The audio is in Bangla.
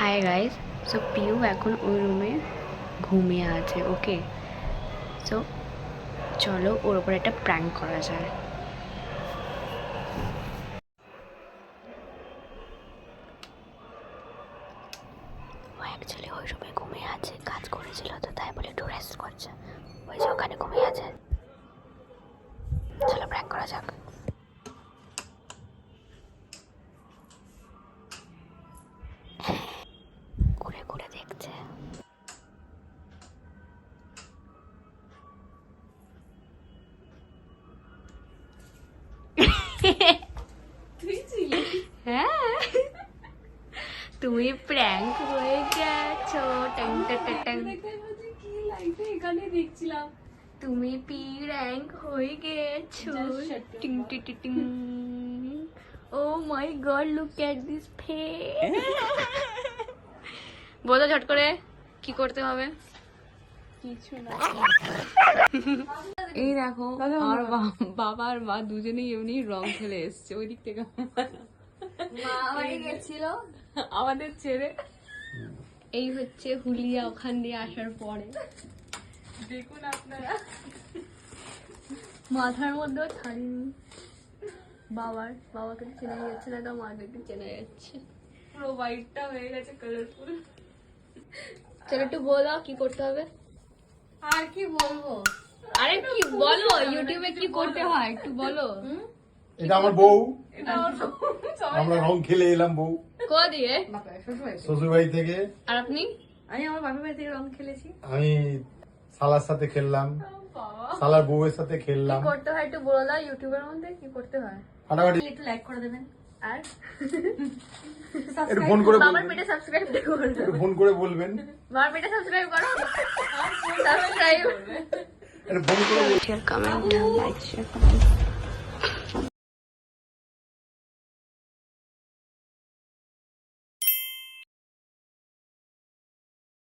হাই গাইস, সো পিউ এখন ওই রুমে ঘুমিয়ে আছে। ওকে, সো চলো ওর ওপর একটা প্র্যাঙ্ক করা যায়। ও অ্যাকচুয়ালি ওই রুমে ঘুমিয়ে আছে, কাজ করেছিল তো তাই বলে একটু রেস্ট করছে। ওই যে ওখানে ঘুমিয়ে আছে, চলো প্র্যাঙ্ক করা যাক। ঘুরে ঘুরে দেখছে। হ্যাঁ, তুমি প্র্যাঙ্ক হয়ে গেছো। এখানে দেখছিলাম তুমি প্র্যাঙ্ক হয়ে গেছো। টিং ting ting ting. Oh my God, look at this face. বলো ঝট করে কি করতে হবে। কিছু না। এই দেখো আর বাবা আর মা দুজনেই এমনি রং খেলে এসছে ওই দিক থেকে। মা বাড়ি গেছিল আমাদের ছেড়ে। এই হচ্ছে হুলিয়া ওখান দিয়ে আসার পরে। দেখুন আপনারা, মাথার মধ্যেও ছাড়িনি। বাবাকে তো চেনা যাচ্ছে না, তো মাদেরকে চেনা যাচ্ছে। পুরো হোয়াইটটা হয়ে গেছে কালারফুল। চলো একটু বলো কি করতে হবে। আর কি বলবো, আরে কি বলো, ইউটিউবে কি করতে হয় একটু বলো। এটা আমার বউ, এটা আমার সবাই আমরা রং খেলে এলাম বউ কো দিয়ে শ্বশুর বাড়ি থেকে। আর আপনি? আমি আমার বাপের বাড়ি থেকে রং খেলেছি। আমি শালার সাথে খেললাম, শালার বউয়ের সাথে কি খেললাম। করতে হয় একটু বলে দাও, ইউটিউবের মধ্যে কি করতে হয়। ফাটাফাটি একটু লাইক করে দেবেন আর একটু ফোন করে বাবার বলবেন, পেটে সাবস্ক্রাইব করো। একটু ফোন করে বলবেন, বাবার পেটে সাবস্ক্রাইব করো। সাবস্ক্রাইব একটু ফোন করে বলবেন। Share comment like share comment.